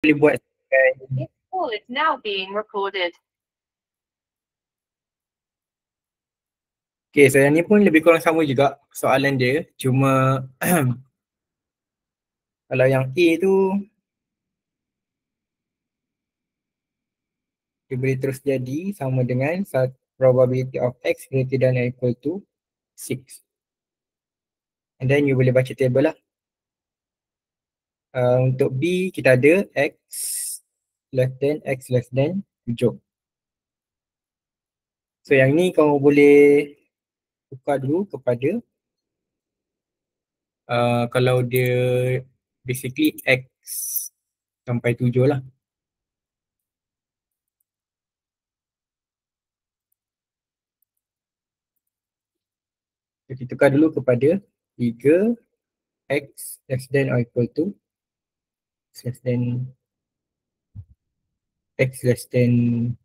boleh buat This call is now being recorded. Okay, so yang ni pun lebih kurang sama juga soalan dia. Cuma kalau yang A tu dia boleh terus jadi sama dengan probability of X greater than or equal to 6. And then you boleh baca table lah. Untuk B kita ada X less than 7. So yang ni kamu boleh tukar dulu kepada kalau dia basically X sampai 7 lah. So, kita tukar dulu kepada 3 X less than or equal to X less than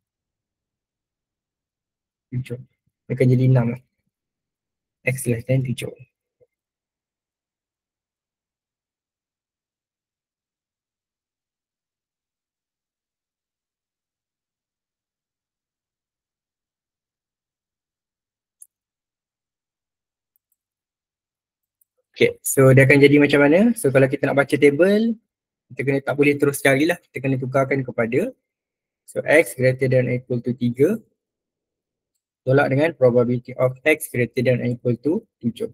7. Dia akan jadi 6 lah. X less than 7. Okay, so dia akan jadi macam mana? So kalau kita nak baca table, kita kena tak boleh terus carilah. Kita kena tukarkan kepada so X greater than or equal to 3 tolak dengan probability of X greater than or equal to 7.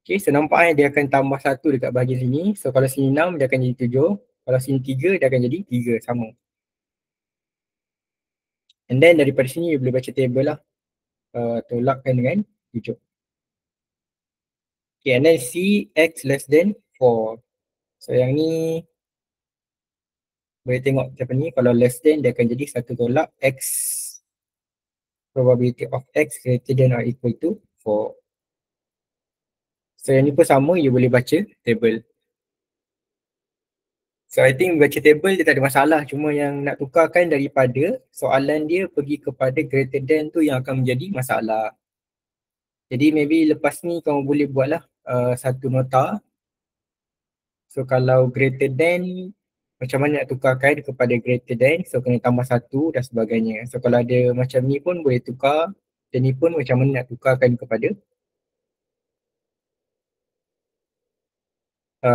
Okay, so nampak dia akan tambah 1 dekat bahagian sini. So kalau sini 6 dia akan jadi 7. Kalau sini 3 dia akan jadi 3 sama. And then daripada sini you boleh baca table lah. Tolakkan dengan 7. Okay, and then C X less than 4. So yang ni boleh tengok macam ni, kalau less than dia akan jadi 1 tolak X probability of X greater than or equal to 4. So yang ni pun sama, you boleh baca table. So I think baca table dia tak ada masalah, cuma yang nak tukarkan daripada soalan dia pergi kepada greater than tu yang akan menjadi masalah. Jadi maybe lepas ni kamu boleh buatlah satu nota. So kalau greater than, macam mana nak tukarkan kepada greater than, so kena tambah 1 dan sebagainya. So kalau ada macam ni pun boleh tukar, dan ni pun macam mana nak tukarkan kepada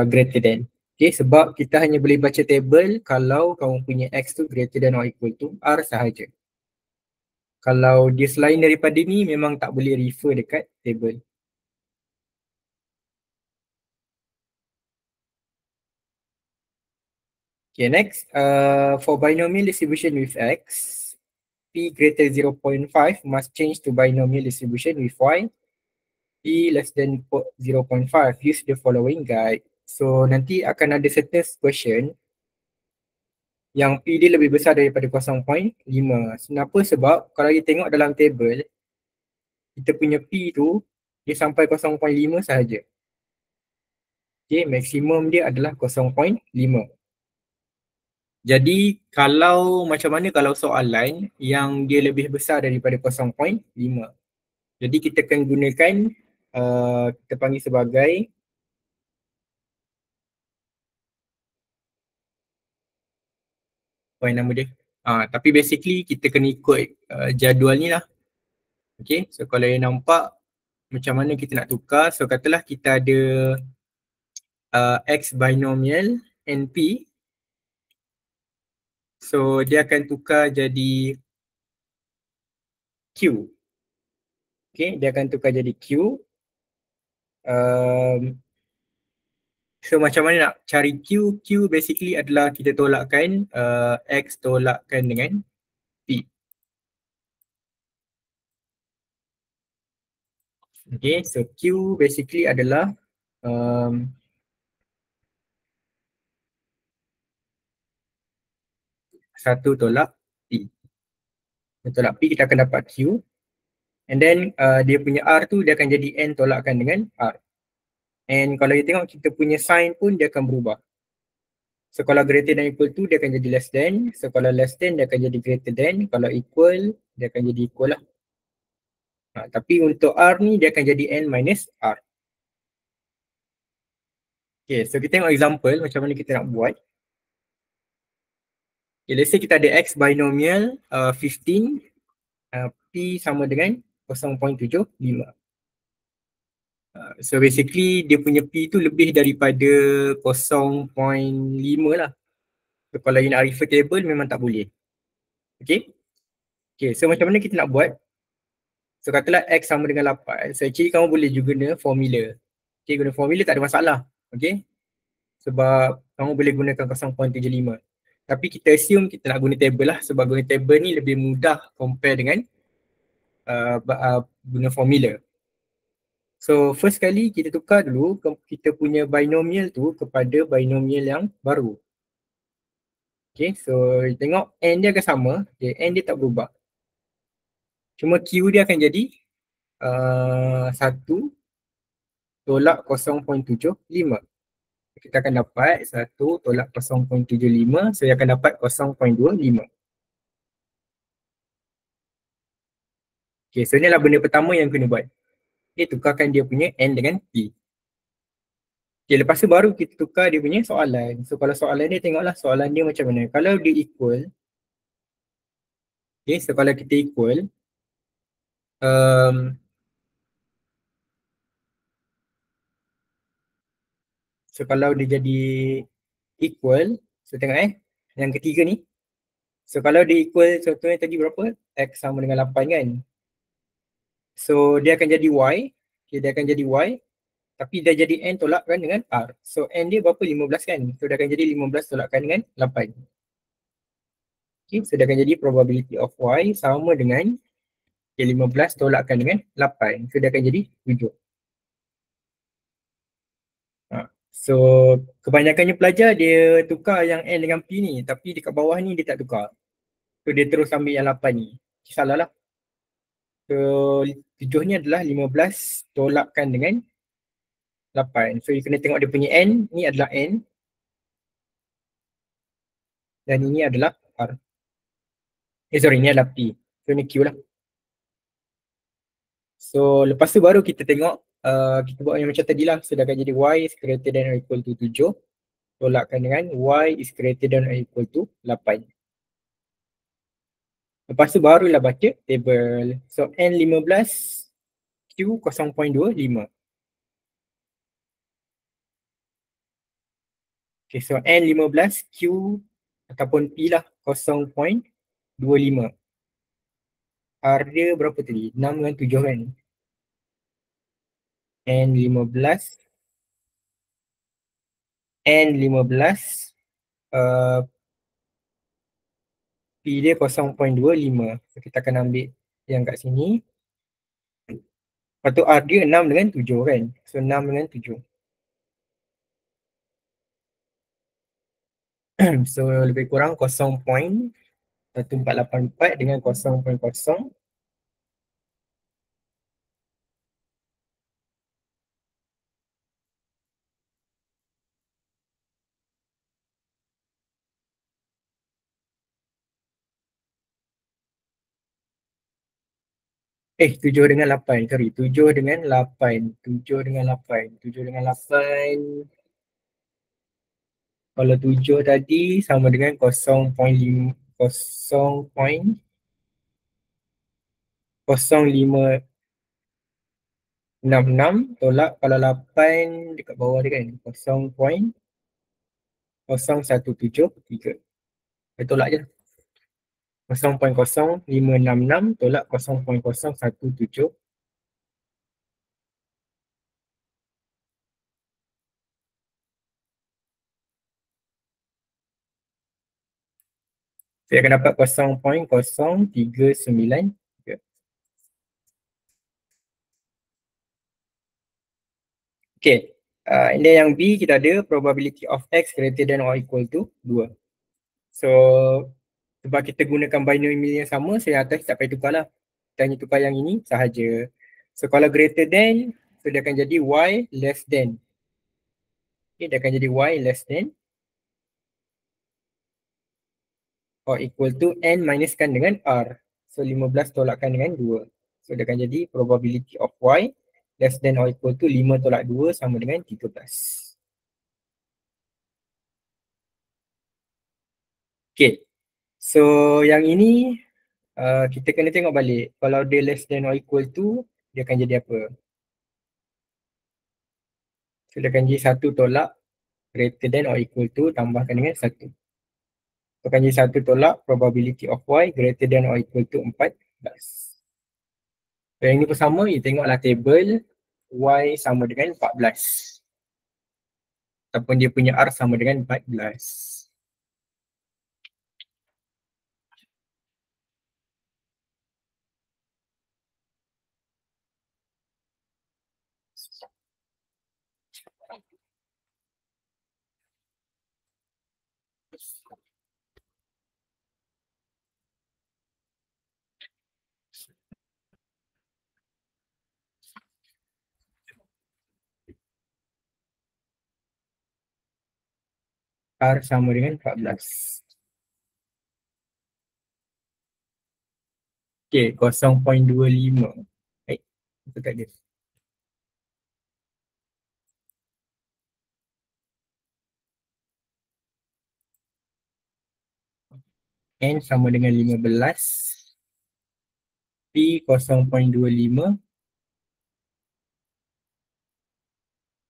greater than. Okay, sebab kita hanya boleh baca table kalau kamu punya X tu greater than or equal to R sahaja. Kalau dia selain daripada ni memang tak boleh refer dekat table. Okay, next, for binomial distribution with X, P greater 0.5 must change to binomial distribution with Y. P less than 0.5, use the following guide. So nanti akan ada certain question yang P dia lebih besar daripada 0.5. Kenapa? Sebab kalau kita tengok dalam table, kita punya P tu dia sampai 0.5 sahaja. Okay, maksimum dia adalah 0.5. Jadi kalau macam mana kalau soalan yang dia lebih besar daripada 0.5, jadi kita akan gunakan kita panggil sebagai apa nama dia? Tapi basically kita kena ikut jadual ni lah. Okay, so kalau yang nampak macam mana kita nak tukar, so katalah kita ada X binomial NP. So dia akan tukar jadi Q. Okay, dia akan tukar jadi Q. So macam mana nak cari Q? Q basically adalah kita tolakkan X tolakkan dengan P. Okay, so Q basically adalah satu tolak P. Tolak P kita akan dapat Q. And then dia punya R tu dia akan jadi N tolakkan dengan R. And kalau you tengok kita punya sign pun dia akan berubah. So kalau greater than equal to dia akan jadi less than. So kalau less than dia akan jadi greater than. Kalau equal dia akan jadi equal lah. Tapi untuk R ni dia akan jadi N minus R. Okay, so kita tengok example macam mana kita nak buat. Okay, let's say kita ada X binomial 15, P sama dengan 0.75. So basically dia punya P tu lebih daripada 0.5 lah. So kalau you nak refer table memang tak boleh. Okay. Okay, so macam mana kita nak buat? So katalah X sama dengan 8. So actually kamu boleh juga guna formula. Okay, guna formula tak ada masalah. Okay. Sebab kamu boleh gunakan 0.75. Tapi kita assume kita nak guna table lah. Sebab guna table ni lebih mudah compare dengan guna formula. So first kali kita tukar dulu kita punya binomial tu kepada binomial yang baru. Okay, so tengok N dia akan sama, okay, N dia tak berubah. Cuma Q dia akan jadi 1 tolak 0.75. Kita akan dapat 1 tolak 0.75, so akan dapat 0.25. Okay, so ni adalah benda pertama yang kena buat. Okay, tukarkan dia punya N dengan P. Okay, lepas tu baru kita tukar dia punya soalan. So kalau soalan dia, tengoklah soalan dia macam mana. Kalau dia equal, okay, so kalau kita equal, so kalau dia jadi equal, so tengok yang ketiga ni. So kalau dia equal, contohnya tadi berapa? X sama dengan 8 kan? So dia akan jadi Y, okay, dia akan jadi Y, tapi dia jadi N tolakkan dengan R. So N dia berapa? 15 kan? So dia akan jadi 15 tolakkan dengan 8. Okay, so dia akan jadi probability of Y sama dengan 15 tolakkan dengan 8. So dia akan jadi 7. So kebanyakannya pelajar dia tukar yang N dengan P ni, tapi dekat bawah ni dia tak tukar. So dia terus ambil yang 8 ni. Salah lah. So 7 ni adalah 15 tolakkan dengan 8. So you kena tengok dia punya N, ni adalah N. Dan ini adalah R. Sorry, ni adalah P. So ni Q lah. So lepas tu baru kita tengok, kita buat yang macam tadi lah. So dia akan jadi Y is greater than or equal to 7. Tolakkan dengan Y is greater than or equal to 8. Lepas tu barulah baca table. So N15, Q 0.25. Okay, so N15, Q ataupun P lah 0.25. R dia berapa tadi? 6 dengan 7 kan? N15 P dia 0.25. So kita akan ambil yang kat sini. Lepas tu R dia 6 dengan 7 kan? So 6 dengan 7. So lebih kurang 0.1484 dengan 0.0. Tujuh dengan 8, sorry, 7 dengan 8, 7 dengan 8, 7 dengan 8. Kalau 7 tadi sama dengan 0.5, 0.0566 tolak kalau 8 dekat bawah dia kan 0.0173. Tolak je. 0.0566 tolak 0.017. Saya akan dapat 0.0393. Okay, and then yang B kita ada probability of X greater than or equal to 2. So sebab kita gunakan binomial yang sama, saya atas tak payah tukar lah. Kita hanya tukar yang ini sahaja. So kalau greater than, so dia akan jadi Y less than. Okay, dia akan jadi Y less than or equal to N minuskan dengan R. So 15 tolakkan dengan 2. So dia akan jadi probability of Y less than or equal to 5 tolak 2 sama dengan 13. Okay. So yang ini kita kena tengok balik. Kalau dia less than or equal to, dia akan jadi apa? So dia akan jadi 1 tolak greater than or equal to tambahkan dengan 1. So akan jadi 1 tolak probability of y greater than or equal to 14. So yang ini pun sama, you tengoklah table y sama dengan 14. Ataupun dia punya R sama dengan 14. R sama dengan 14. Okay, 0.25. Baik, itu tak dia. N sama dengan 15. P 0.25.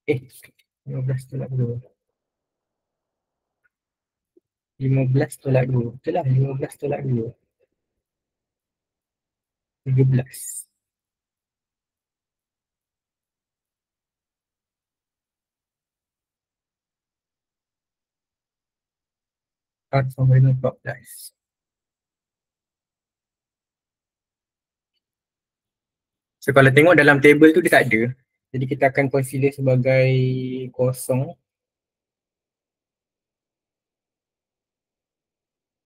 15 tolak 2. 15 tolak 2. Betul lah, 15 tolak 2. 17. R sama dengan 14. So kalau tengok dalam table tu dia tak ada. Jadi kita akan consider sebagai kosong.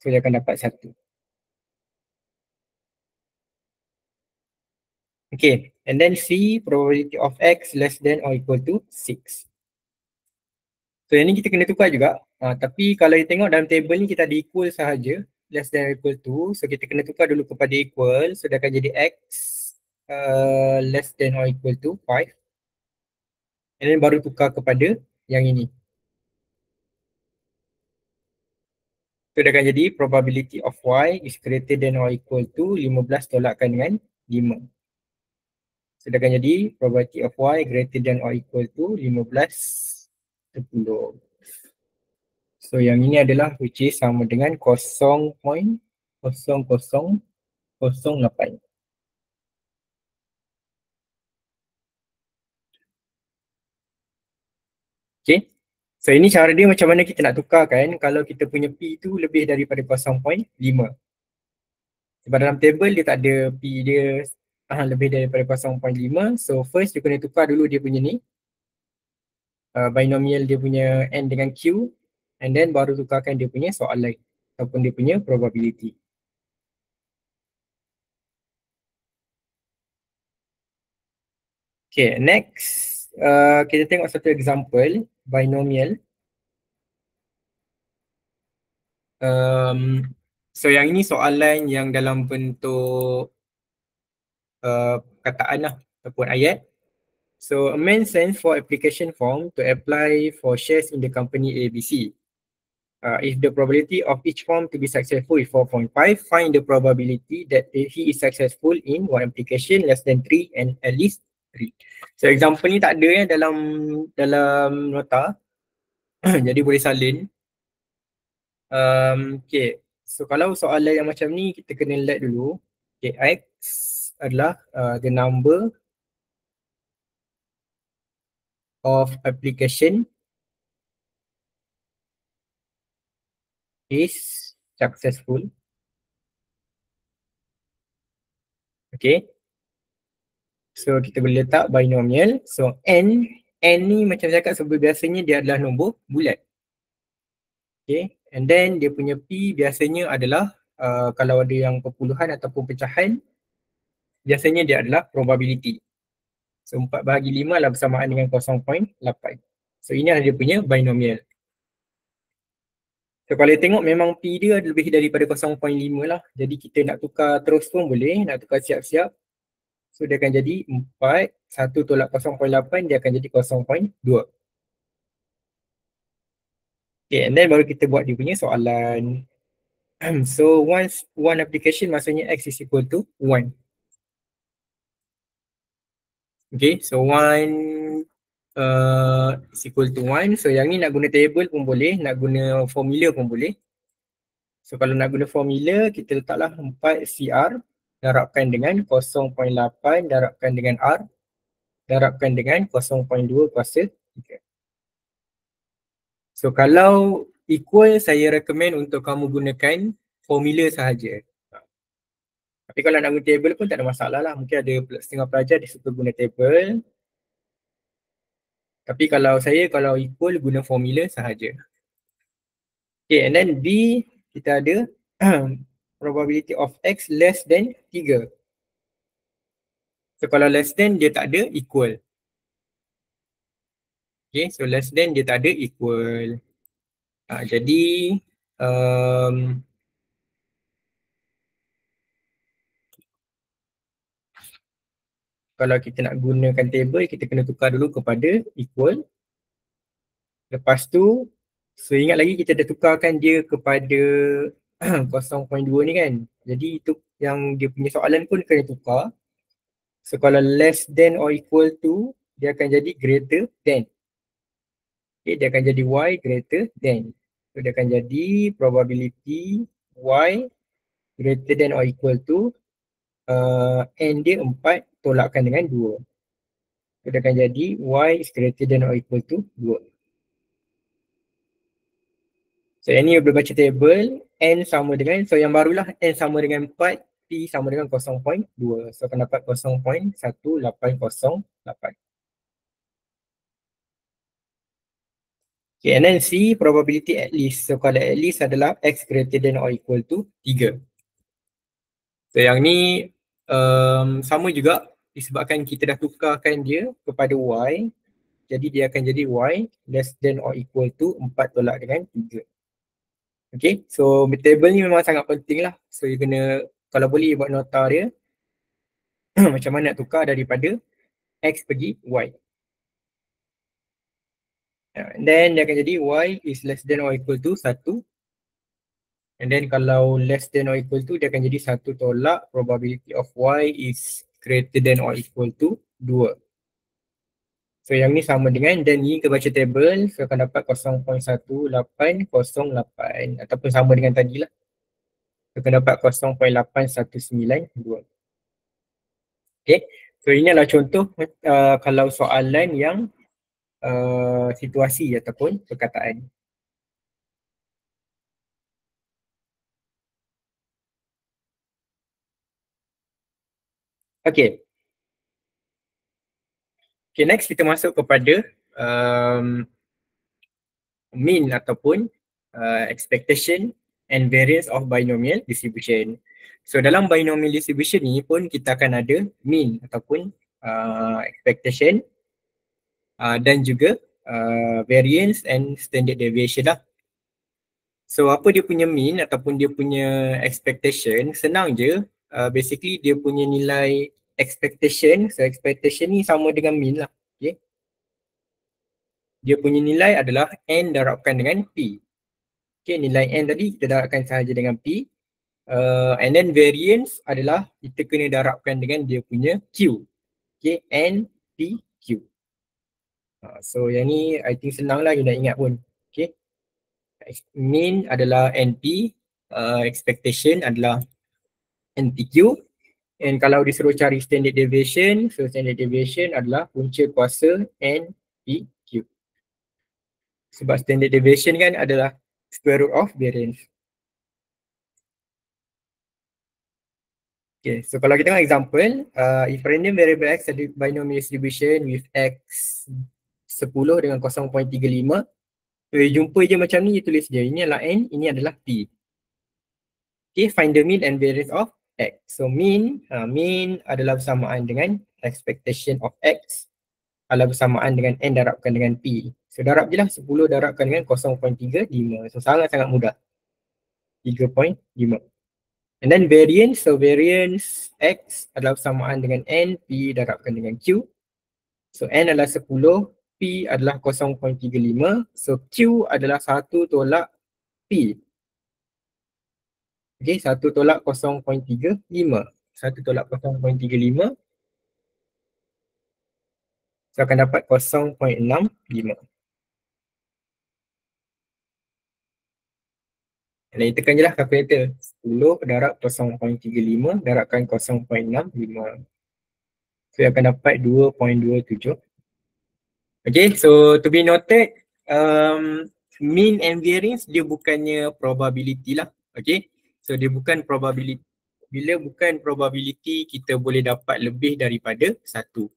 So dia akan dapat 1. Okay, and then C, probability of X less than or equal to 6. So yang ni kita kena tukar juga. Tapi kalau you tengok dalam table ni kita ada equal sahaja. Less than or equal to. So kita kena tukar dulu kepada equal. So dia akan jadi X less than or equal to 5. And then baru tukar kepada yang ini. So dia akan jadi probability of Y is greater than or equal to 15 tolakkan dengan 5. So dia akan jadi probability of Y greater than or equal to 15 10. So yang ini adalah which is sama dengan 0.0008. Okay. So ini cara dia macam mana kita nak tukarkan kalau kita punya P tu lebih daripada 0.5. Sebab dalam table dia tak ada P dia lebih daripada 0.5. So first dia kena tukar dulu dia punya ni. Binomial dia punya N dengan Q. And then baru tukarkan dia punya soalan ataupun dia punya probability. Okay, next. Kita tengok satu example binomial. So yang ini soalan yang dalam bentuk perkataan lah ataupun ayat. So a man sends for application form to apply for shares in the company ABC. If the probability of each form to be successful is 4.5, find the probability that he is successful in one application less than 3 and at least 3. So example ni tak ada dalam nota. Jadi boleh salin. Okay, so kalau soalan yang macam ni kita kena let dulu. Okay, X adalah the number of application is successful. Okay, so kita boleh letak binomial. So N ni macam saya cakap sebab biasanya dia adalah nombor bulat. Okay, and then dia punya P biasanya adalah kalau ada yang perpuluhan ataupun pecahan, biasanya dia adalah probability. So 4/5 adalah bersamaan dengan 0.8. So ini adalah dia punya binomial. So kalau tengok memang P dia lebih daripada 0.5 lah. Jadi kita nak tukar terus pun boleh, nak tukar siap-siap. So dia akan jadi 4, 1 tolak 0.8 dia akan jadi 0.2. Okay, and then baru kita buat dia punya soalan. So once one application maksudnya X is equal to 1. Okay, so 1 is equal to 1. So yang ni nak guna table pun boleh, nak guna formula pun boleh. So kalau nak guna formula, kita letaklah 4 CR darabkan dengan 0.8 darabkan dengan R darabkan dengan 0.2 kuasa 3. So kalau equal, saya recommend untuk kamu gunakan formula sahaja. Tapi kalau nak guna table pun tak ada masalah lah. Mungkin ada setengah pelajar dia suka guna table. Tapi kalau saya, kalau equal guna formula sahaja. Okay, and then B, kita ada probability of X less than 3. So kalau less than dia tak ada, equal. Okay, so less than dia tak ada, equal. Jadi kalau kita nak gunakan table, kita kena tukar dulu kepada equal. Lepas tu, so ingat lagi kita dah tukarkan dia kepada 0.2 ni kan. Jadi itu yang dia punya soalan pun kena tukar. So kalau less than or equal to, dia akan jadi greater than. Okay, dia akan jadi Y greater than. So dia akan jadi probability Y greater than or equal to N dia 4 tolakkan dengan 2. So dia akan jadi Y is greater than or equal to 2. So yang ni boleh baca table, N sama dengan, so yang barulah N sama dengan 4, P sama dengan 0.2. So akan dapat 0.1808. Okay, and then C, probability at least. So kalau at least adalah X greater than or equal to 3. So yang ni sama juga disebabkan kita dah tukarkan dia kepada Y. Jadi dia akan jadi Y less than or equal to 4 tolak dengan 3. Okay, so table ni memang sangat penting lah. So you kena, kalau boleh buat nota dia macam mana nak tukar daripada X pergi Y. And then dia akan jadi Y is less than or equal to 1. And then kalau less than or equal to, dia akan jadi 1 tolak probability of Y is greater than or equal to 2. So yang ni sama dengan, dan ni kita baca table, so akan dapat 0.1808 ataupun sama dengan tadi lah. So akan dapat 0.8192. Okay, so ini adalah contoh kalau soalan yang situasi ataupun perkataan. Okay. Okay, next kita masuk kepada mean ataupun expectation and variance of binomial distribution. So dalam binomial distribution ni pun kita akan ada mean ataupun expectation dan juga variance and standard deviation lah. So apa dia punya mean ataupun dia punya expectation, senang je. Basically dia punya nilai expectation, so expectation ni sama dengan mean lah. Okay. Dia punya nilai adalah N darabkan dengan P. Okay, nilai N tadi kita darabkan sahaja dengan P. And then variance adalah kita kena darabkan dengan dia punya Q. Okay, N, P, Q. So yang ni I think senang lah you nak ingat pun. Okay. Mean adalah NP, expectation adalah NPQ. And kalau disuruh cari standard deviation, so standard deviation adalah punca kuasa NPQ. Sebab standard deviation kan adalah square root of variance. Okay, so kalau kita tengok example, if random variable X ada binomial distribution with X 10 dengan 0.35, so jumpa je macam ni, tulis je, ini adalah N, ini adalah P. Okay, find the mean and variance of X. So mean adalah bersamaan dengan expectation of X adalah bersamaan dengan N darabkan dengan P. So darab je lah 10 darabkan dengan 0.35. So sangat-sangat mudah. 3.5. And then variance, so variance X adalah bersamaan dengan N, P darabkan dengan Q. So N adalah 10, P adalah 0.35. So Q adalah 1 tolak P. Okay, 1 tolak 0.35. 1 tolak 0.35. So akan dapat 0.65. Dan tekan je lah kalkulator. 10 darab 0.35 darabkan 0.65. So akan dapat 2.27. Okay, so to be noted, mean and variance dia bukannya probability lah. Okay, so dia bukan probability. Bila bukan probability, kita boleh dapat lebih daripada 1.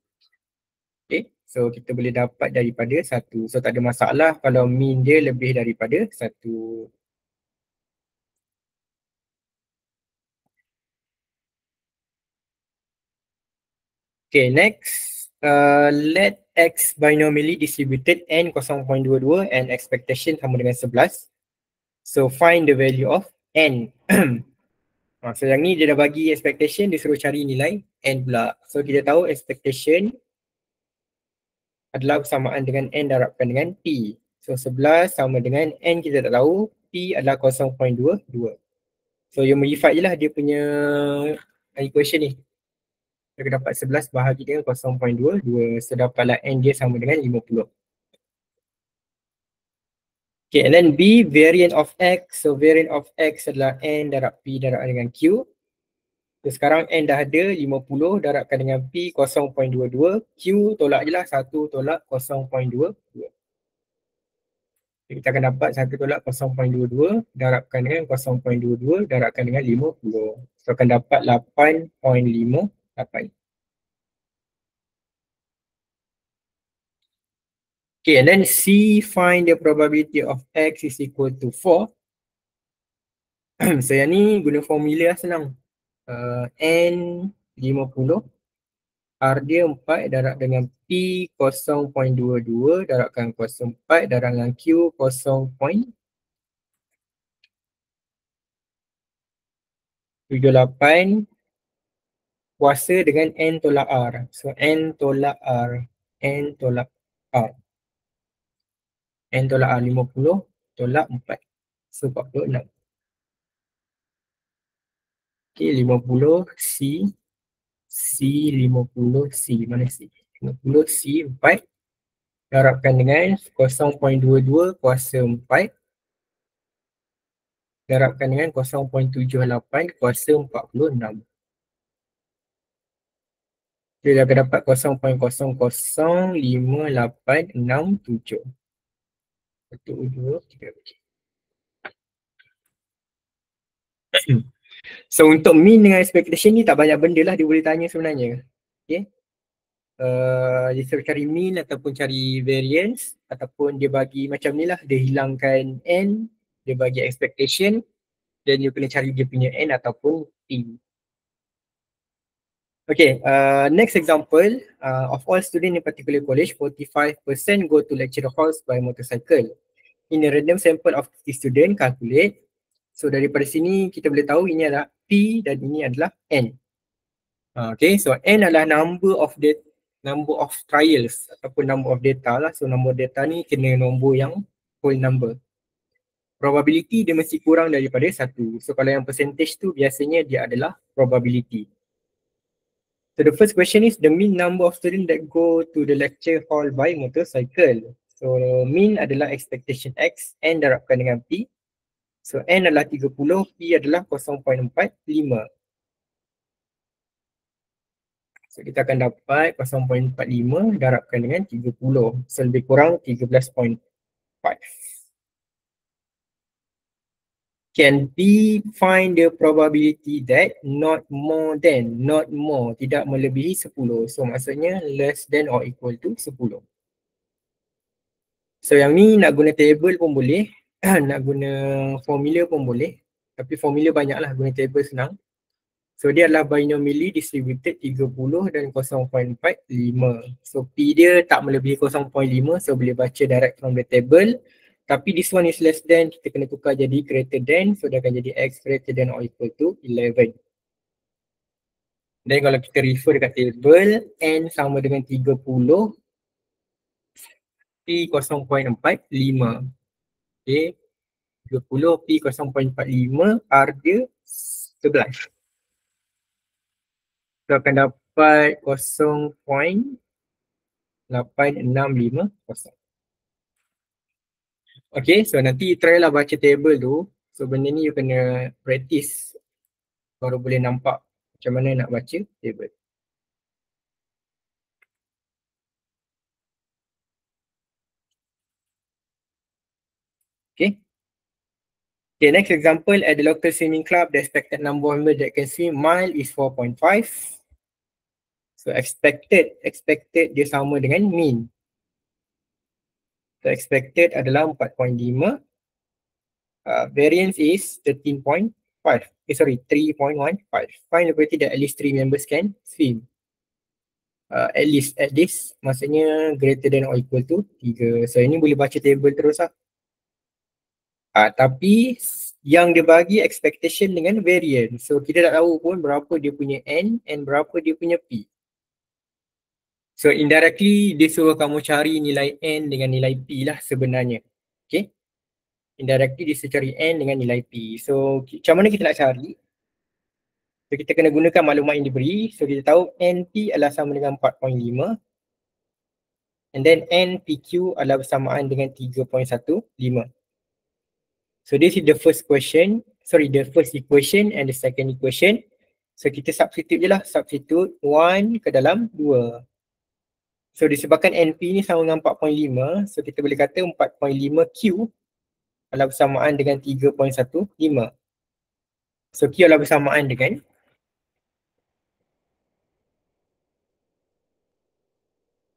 Okay, so kita boleh dapat daripada 1. So tak ada masalah kalau mean dia lebih daripada 1. Okay, next. Let X binomially distributed N 0.22 and expectation sama dengan 11. So find the value of N. So yang ni dia dah bagi expectation, dia suruh cari nilai N pula. So kita tahu expectation adalah bersamaan dengan N darabkan dengan P. So 11 sama dengan N kita tak tahu, P adalah 0.22. So you modify je lah dia punya equation ni. Kita dapat 11 bahagi dengan 0.22. So dapatlah N dia sama dengan 50. Okay, and then B, variant of X. So variant of X adalah N darab P darab dengan Q. So sekarang N dah ada 50 darabkan dengan P 0.22. Q tolak je lah 1 tolak 0.22. Kita akan dapat 1 tolak 0.22 darabkan dengan 0.22 darabkan dengan 50. So akan dapat 8.58. Okay, and then C, find the probability of X is equal to 4. So yang ni guna formula senang. N 50, R dia 4 darab dengan P 0.22 darabkan 0.4 darab dengan Q 0.78 kuasa dengan N tolak R. So N tolak R, N tolak R. N tolak R 50 tolak 4. So 46. Okay, 50 C, C 50 C, mana C? 50 C 4 darabkan dengan 0.22 kuasa 4 darabkan dengan 0.78 kuasa 46. Dia akan dapat 0.005867. 1, 2, 3. So untuk mean dengan expectation ni tak banyak benda lah dia boleh tanya sebenarnya. Okay. Dia suruh cari mean ataupun cari variance ataupun dia bagi macam ni lah, dia hilangkan N, dia bagi expectation dan dia kena cari dia punya N ataupun P. Okay, next example, of all students in particular college, 45% go to lecture halls by motorcycle. In a random sample of 50 student, calculate. So daripada sini kita boleh tahu ini adalah P dan ini adalah N. Okay, so N adalah number of trials ataupun number of data lah. So nombor data ni kena nombor yang whole number. Probability dia mesti kurang daripada 1. So kalau yang percentage tu biasanya dia adalah probability. So the first question is the mean number of students that go to the lecture hall by motorcycle. So mean adalah expectation X, N darabkan dengan P. So N adalah 30, P adalah 0.45. So kita akan dapat 0.45 darabkan dengan 30. So lebih kurang 13.5. Can P find the probability that not more, tidak melebihi 10. So maksudnya less than or equal to 10. So yang ni nak guna table pun boleh, nak guna formula pun boleh. Tapi formula banyak lah, guna table senang. So dia adalah binomially distributed 30 dan 0.45. So P dia tak melebihi 0.5, so boleh baca direct from the table. Tapi this one is less than, kita kena tukar jadi greater than, so dia akan jadi X greater than or equal to 11. Dan kalau kita refer dekat table, N sama dengan 30, P 0.45. Okay, 30, P 0.45, R dia 11. So akan dapat 0.8650. Okay, so nanti try lah baca table tu. So benda ni you kena practice baru boleh nampak macam mana nak baca table. Okay. Okay, next example, at the local swimming club, the expected number of members that can swim mile is 4.5. So expected dia sama dengan mean. So expected adalah 4.5. Variance is 13.5. 3.15. Find the probability that at least 3 members can swim. At least maksudnya greater than or equal to 3. So ini boleh baca table terus lah. Tapi yang dia bagi expectation dengan variance. So kita tak tahu pun berapa dia punya N and berapa dia punya P. So indirectly dia suruh kamu cari nilai N dengan nilai P lah sebenarnya. Okay. Indirectly dia suruh cari N dengan nilai P. So macam mana kita nak cari? So kita kena gunakan maklumat yang diberi. So kita tahu NP adalah sama dengan 4.5. And then NPQ adalah bersamaan dengan 3.15. So this is the first question. The first equation and the second equation. So kita substitute je lah. Substitute 1 ke dalam 2. So disebabkan NP ni sama dengan 4.5. So kita boleh kata 4.5Q adalah bersamaan dengan 3.15. So Q adalah bersamaan dengan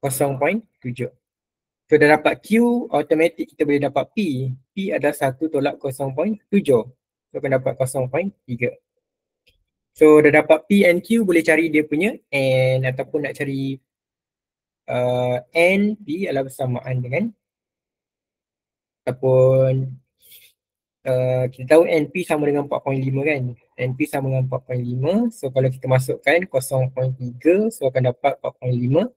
0.7. So dah dapat Q, automatic kita boleh dapat P. P adalah 1 tolak 0.7. So akan dapat 0.3. So dah dapat P and Q, boleh cari dia punya N ataupun nak cari N, P adalah bersamaan dengan ataupun kita tahu NP sama dengan 4.5 kan. NP sama dengan 4.5. So kalau kita masukkan 0.3, so akan dapat 4.5.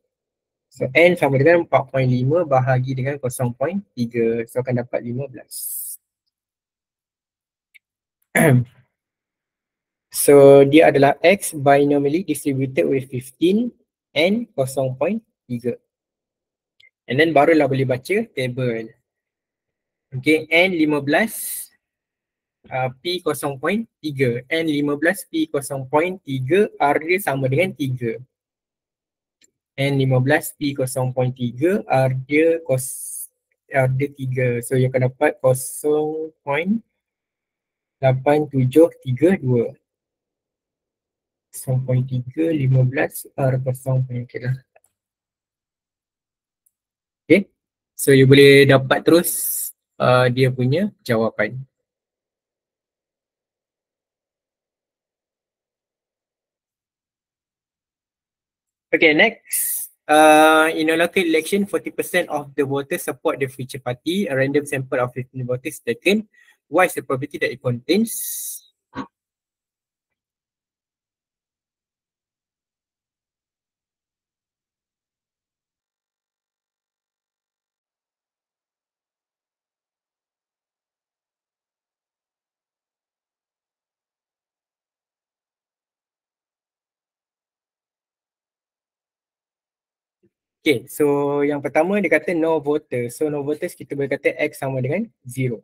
So N sama dengan 4.5 bahagi dengan 0.3. So akan dapat 15. So dia adalah X binomially distributed with 15 and 0.3. And then barulah boleh baca table. Okay, N 15, P 0.3. N 15, P 0.3, R dia sama dengan 3. N 15, P 0.3, R dia 3. So yang akan dapat 0.8732. 0.3, 15, R 0.3 lah. Okay, so you boleh dapat terus dia punya jawapan. Okay, next. In a local election, 40% of the voters support the future party. A random sample of 15 voters taken. What is the probability that it contains? Okay, so yang pertama dia kata no voters. So no voters kita boleh kata X sama dengan 0.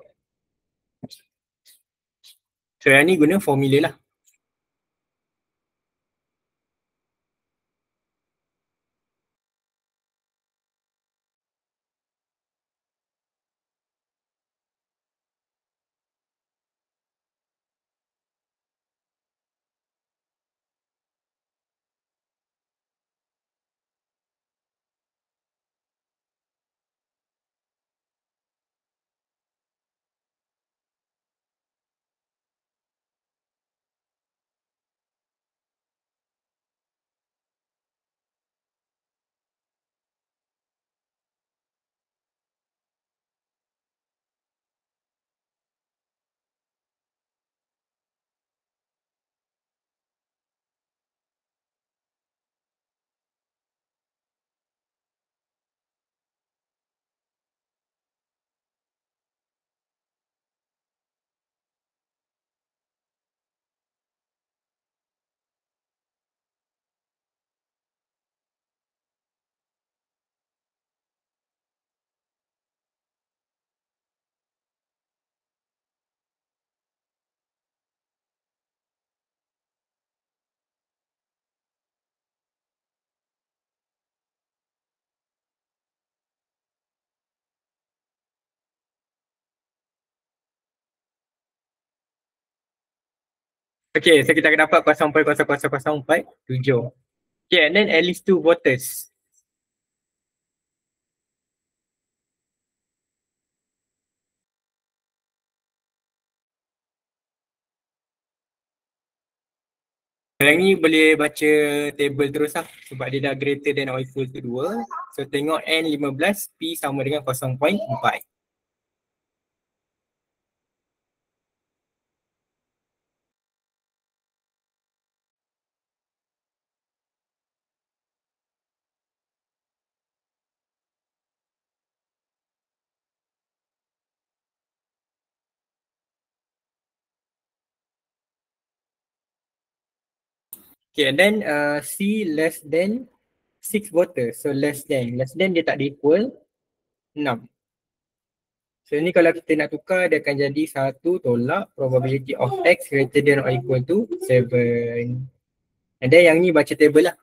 So yang ni guna formula lah. Okay, so kita akan dapat 0.000047. Okay, and then at least 2 voters. Yang ni boleh baca table terus lah sebab dia dah greater than or equal to 2. So tengok N15, P sama dengan 0.4. Okay, and then C less than 6 voters. So less than dia tak ada equal 6. So ni kalau kita nak tukar dia akan jadi 1 tolak probability of X greater than or equal to 7. And then yang ni baca table lah.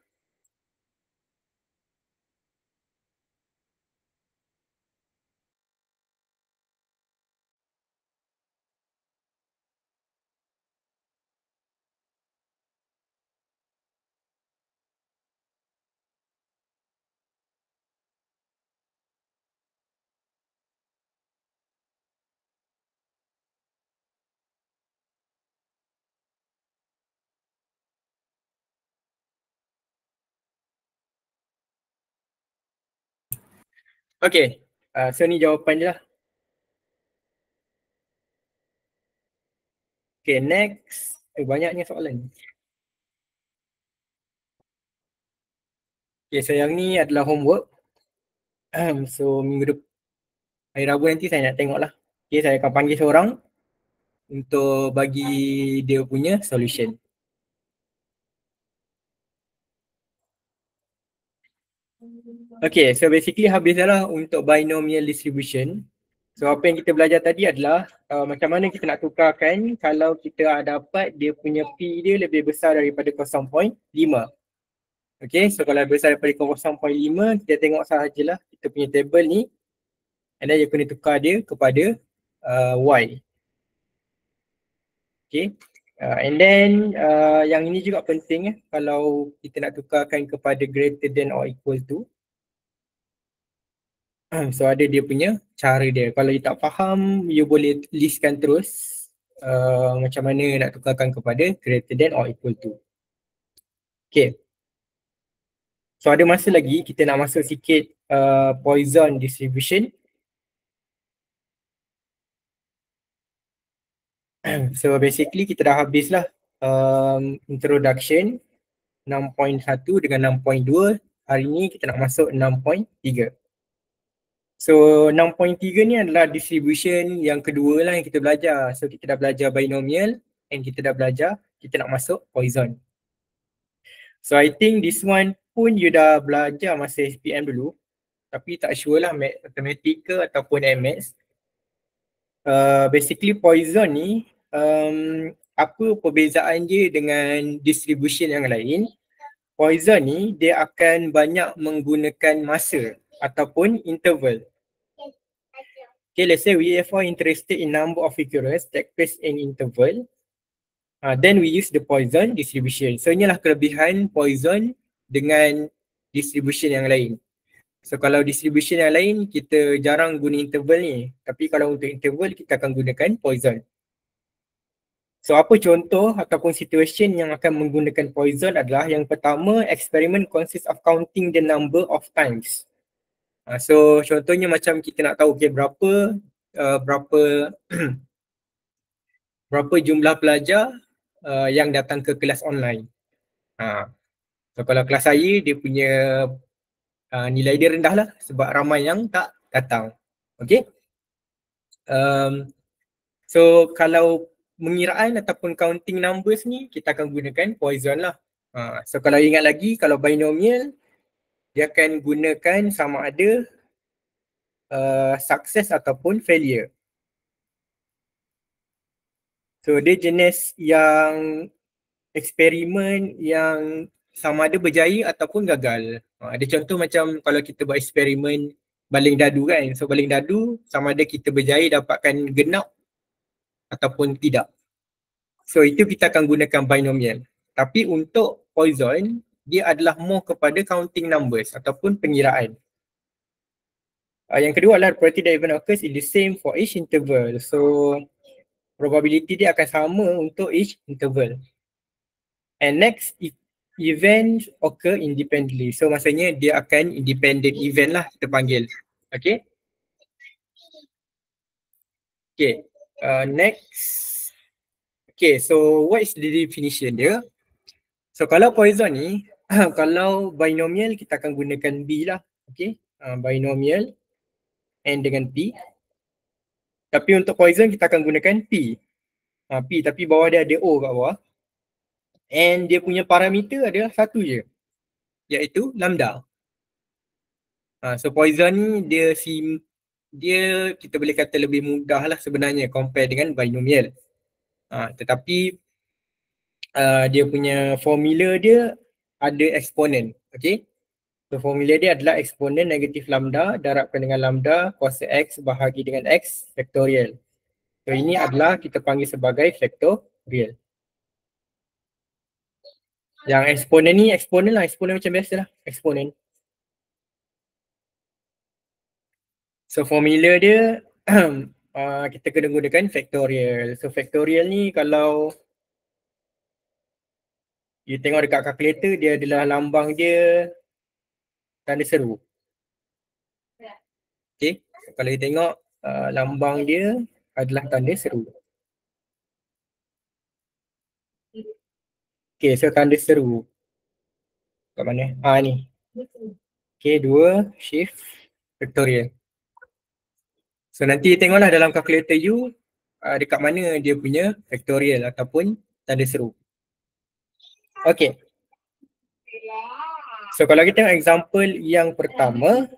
Okay, so ni jawapan je lah. Okay, next. Banyaknya soalan. Okay, so yang ni adalah homework. So minggu depan, hari Rabu nanti saya nak tengok lah. Okay, saya akan panggil seorang untuk bagi dia punya solution. Okay, so basically habis dah lah untuk binomial distribution. So apa yang kita belajar tadi adalah macam mana kita nak tukarkan kalau kita dapat dia punya P dia lebih besar daripada 0.5. Okay, so kalau besar daripada 0.5, kita tengok sahajalah kita punya table ni. And then you kena tukar dia kepada Y. Okay, and then yang ini juga penting kalau kita nak tukarkan kepada greater than or equal to. So ada dia punya cara dia. Kalau you tak faham, you boleh listkan terus macam mana nak tukarkan kepada greater than or equal to. Okay. So ada masa lagi kita nak masuk sikit Poisson distribution. So basically kita dah habis lah introduction 6.1 dengan 6.2. Hari ni kita nak masuk 6.3. So 6.3 ni adalah distribution yang kedua lah yang kita belajar. So kita dah belajar binomial and kita dah belajar, kita nak masuk Poisson. So I think this one pun you dah belajar masa SPM dulu, tapi tak sure lah matematik ke ataupun MS. Basically Poisson ni apa perbezaan dia dengan distribution yang lain? Poisson ni dia akan banyak menggunakan masa ataupun interval. Okay, let's say we are interested in number of recurrence take place in interval. Then we use the Poisson distribution. So inilah kelebihan Poisson dengan distribution yang lain. So kalau distribution yang lain kita jarang guna interval ni. Tapi kalau untuk interval kita akan gunakan Poisson. So apa contoh ataupun situation yang akan menggunakan Poisson adalah yang pertama, experiment consists of counting the number of times. So contohnya macam kita nak tahu okay, berapa jumlah pelajar yang datang ke kelas online. So kalau kelas saya dia punya nilai dia rendah lah sebab ramai yang tak datang. Okay. So kalau pengiraan ataupun counting numbers ni kita akan gunakan Poisson lah. So kalau ingat lagi kalau binomial dia akan gunakan sama ada success ataupun failure. So dia jenis yang eksperimen yang sama ada berjaya ataupun gagal. Ada contoh macam kalau kita buat eksperimen baling dadu kan. So baling dadu sama ada kita berjaya dapatkan genap ataupun tidak. So itu kita akan gunakan binomial. Tapi untuk Poisson, dia adalah more kepada counting numbers ataupun pengiraan. Yang kedua adalah probability that event occurs is the same for each interval. So probability dia akan sama untuk each interval. And next, if event occur independently. So maksudnya dia akan independent event lah kita panggil. Okay. Okay. Next. Okay, so what is the definition dia? So kalau Poisson ni, kalau binomial kita akan gunakan B lah. Okay. Binomial N dengan P. Tapi untuk Poisson kita akan gunakan P. P tapi bawah dia ada O kat bawah. And dia punya parameter adalah satu je. Iaitu lambda. So Poisson ni dia kita boleh kata lebih mudah lah sebenarnya compare dengan binomial. Tetapi dia punya formula dia ada eksponen. Okay. So formula dia adalah eksponen negatif lambda darabkan dengan lambda kuasa X bahagi dengan X faktorial. So ini adalah kita panggil sebagai faktorial. Yang eksponen ni eksponen macam biasa lah. Eksponen. So formula dia kita kena gunakan faktorial. So faktorial ni kalau you tengok dekat kalkulator dia adalah lambang dia tanda seru. Okay. So, kalau you tengok lambang dia adalah tanda seru. Okay, so tanda seru. Kat mana? Ni. Okay, 2 shift faktorial. So nanti tengoklah dalam kalkulator you dekat mana dia punya faktorial ataupun tanda seru. Okay. So kalau kita tengok example yang pertama,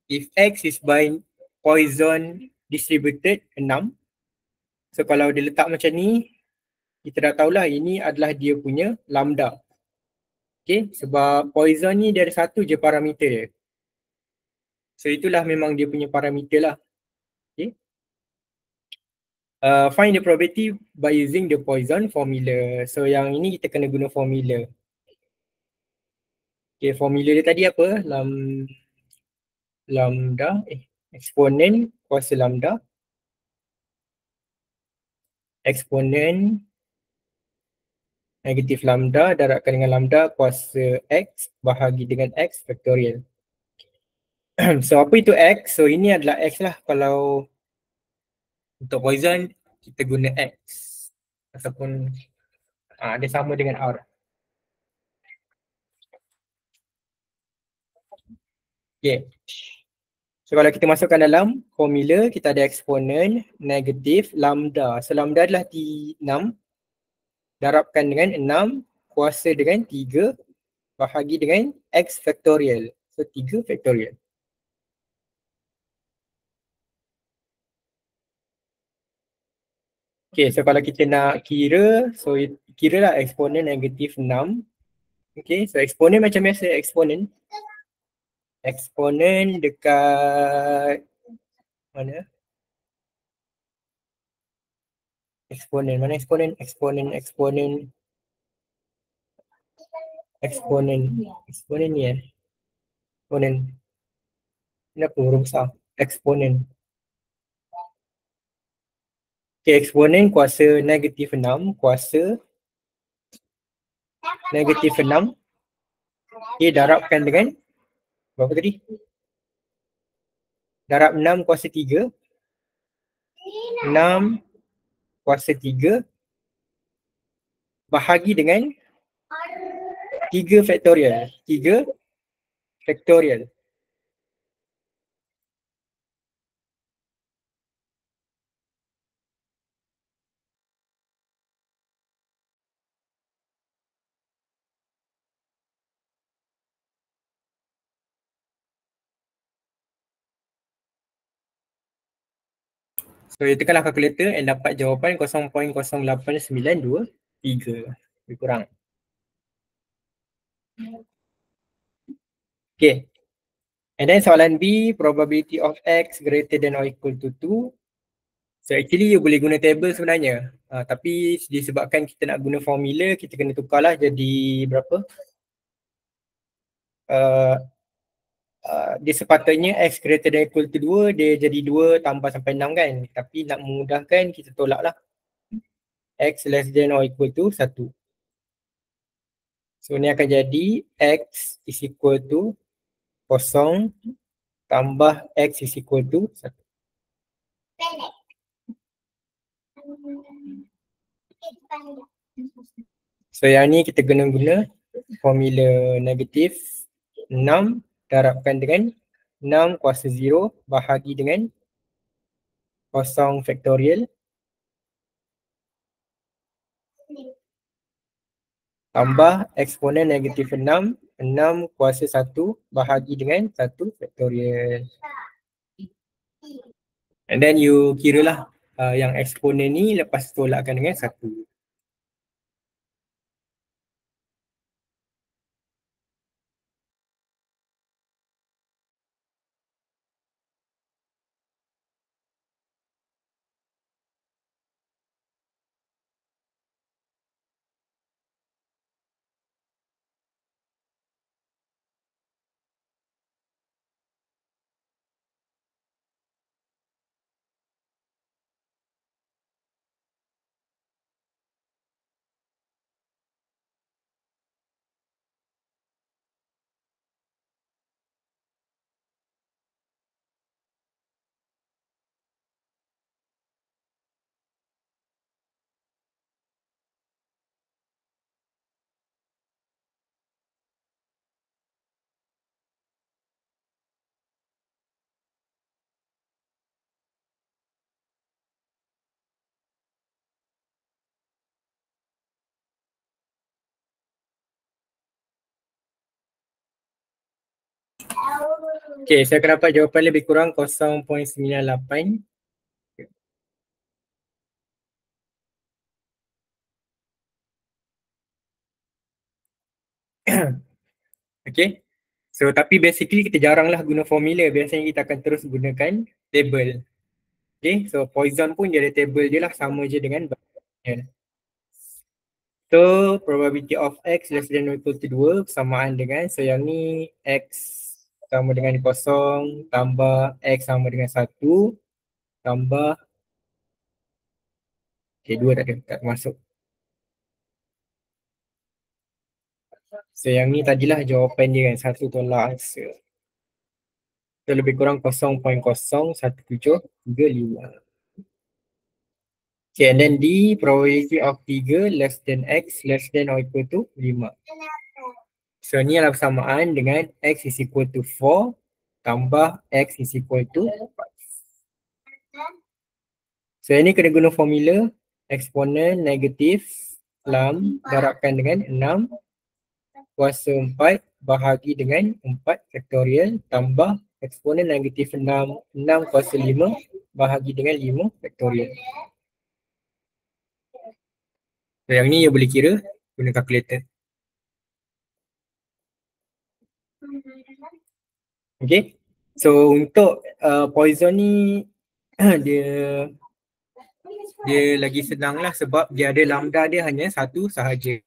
if X is by Poisson distributed 6. So kalau dia letak macam ni, kita dah tahulah ini adalah dia punya lambda. Okay, sebab Poisson ni dia ada satu je parameter dia. So itulah memang dia punya parameter lah. Okay. Find the probability by using the Poisson formula. So yang ini kita kena guna formula. Okay, formula dia tadi apa? Lambda, eksponen kuasa lambda. Eksponen negatif lambda darabkan dengan lambda kuasa X bahagi dengan X faktorial. So apa itu X? So ini adalah X lah. Kalau untuk Poisson kita guna X ataupun dia sama dengan R. Okay. So kalau kita masukkan dalam formula kita ada eksponen negatif lambda. So lambda adalah T6 darabkan dengan 6 kuasa dengan 3 bahagi dengan X faktorial. So 3 faktorial. Okay, so kalau kita nak kira, so kira lah eksponen negatif 6. Okay, so eksponen macam biasa eksponen. Eksponen dekat mana? Eksponen, mana eksponen? Eksponen ni Eksponen. Kenapa huruf besar? Eksponen. Okay, eksponen kuasa negatif 6 kuasa negatif 6 darabkan dengan berapa tadi? Darab 6 kuasa 3. 6 kuasa 3 bahagi dengan 3 faktorial. 3 faktorial. So tekanlah kalkulator and dapat jawapan 0.0893. Lebih kurang. Okay. And then soalan B, probability of X greater than or equal to 2. So actually you boleh guna table sebenarnya. Tapi disebabkan kita nak guna formula, kita kena tukarlah jadi berapa? Dia sepatutnya x greater than equal to 2, dia jadi 2 tambah sampai 6 kan. Tapi nak memudahkan kita tolak lah. X less than or equal to 1. So ni akan jadi x is equal to 0 tambah x is equal to 1. So yang ni kita guna formula negatif 6 darabkan dengan 6 kuasa 0 bahagi dengan 0 faktorial tambah eksponen negatif 6 kuasa 1 bahagi dengan 1 faktorial. And then you kira lah yang eksponen ni lepas tolakkan dengan 1. Okay, saya akan dapat jawapan lebih kurang 0.98. Okay. So tapi basically kita jaranglah guna formula. Biasanya kita akan terus gunakan table. Okay. So Poisson pun dia ada table je lah. Sama je dengan binomial. So probability of x less than or equal to 2 bersamaan dengan, so yang ni x sama dengan 0 tambah x sama dengan 1 tambah, okay 2 tak ada, tak masuk. So yang ni tadilah jawapan dia kan, 1 tolak answer. So lebih kurang 0.01735. Okay, and then D, probability of 3 less than x less than or equal to 5. So ni adalah bersamaan dengan x is equal to 4 tambah x is equal to 5. So ini kena guna formula eksponen negatif 6 darabkan dengan 6 kuasa 4 bahagi dengan 4 faktorial tambah eksponen negatif 6 kuasa 5 bahagi dengan 5 faktorial. So yang ni you boleh kira guna kalkulator. Okay. So untuk Poisson ni dia lagi senang lah sebab dia ada lambda dia hanya satu sahaja.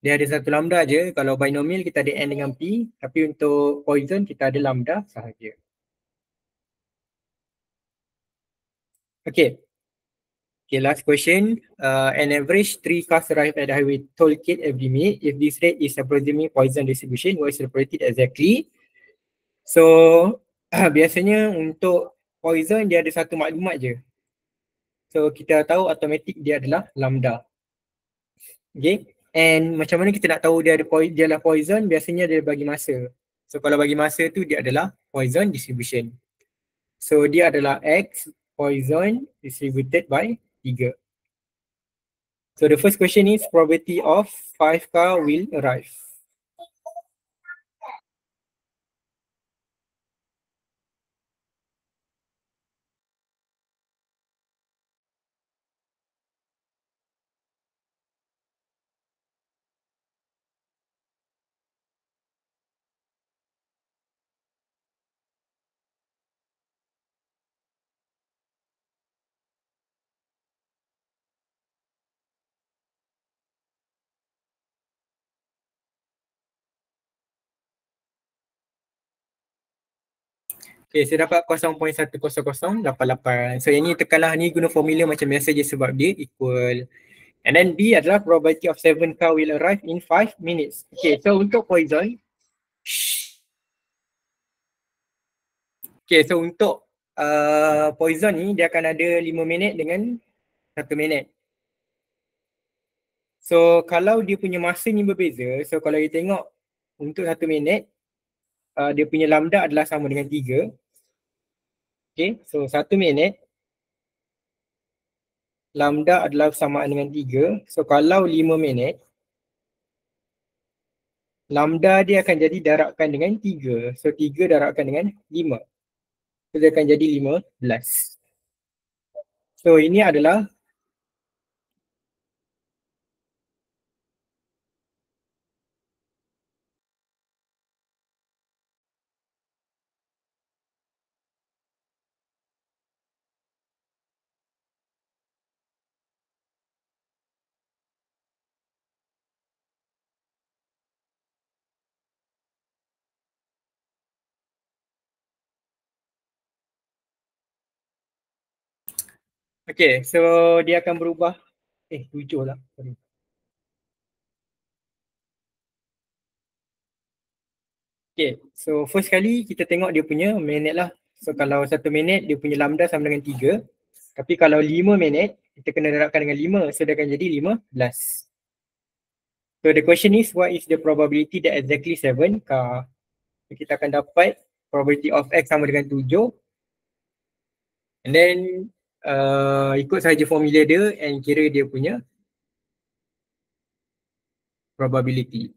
Dia ada satu lambda je. Kalau binomial kita ada n dengan p, tapi untuk Poisson kita ada lambda sahaja. Okay. Okay, last question. An average 3 cars arrive at the highway toll gate every minute. If this rate is approximately Poisson distribution, what is reported exactly? So, biasanya untuk Poisson dia ada satu maklumat je. So, kita tahu automatik dia adalah lambda. Okay. And macam mana kita nak tahu dia adalah Poisson? Biasanya dia bagi masa. So, kalau bagi masa tu dia adalah Poisson distribution. So, dia adalah X Poisson distributed by 3. So the first question is probability of 5 car will arrive. Okay, saya dapat 0.10088. So yang ni tekanlah ni guna formula macam biasa je sebab dia equal. And then B adalah probability of 7 car will arrive in 5 minutes. Okay, so untuk Poisson. Okay, so untuk Poisson ni dia akan ada 5 minit dengan 1 minit. So kalau dia punya masa ni berbeza, so kalau you tengok untuk 1 minit, dia punya lambda adalah sama dengan 3. Okay, so 1 minit, lambda adalah sama dengan 3. So kalau 5 minit, lambda dia akan jadi darabkan dengan 3. So 3 darabkan dengan 5. So dia akan jadi 15. So ini adalah okay, so dia akan berubah 7 lah. Sorry. Okay, so first kali kita tengok dia punya minit lah. So kalau 1 minit dia punya lambda sama dengan 3. Tapi kalau 5 minit, kita kena darabkan dengan 5. So dia akan jadi 15. So the question is, what is the probability that exactly 7 car? So, kita akan dapat probability of X sama dengan 7. And then ikut saja formula dia and kira dia punya probability.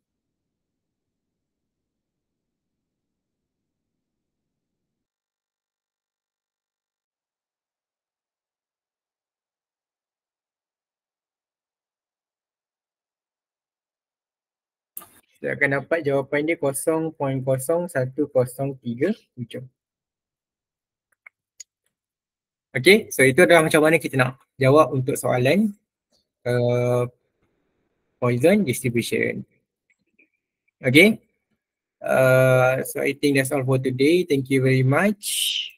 Kita akan dapat jawapan dia 0.0103. Okay, so itu adalah macam mana kita nak jawab untuk soalan Poisson distribution. Okay, so I think that's all for today. Thank you very much.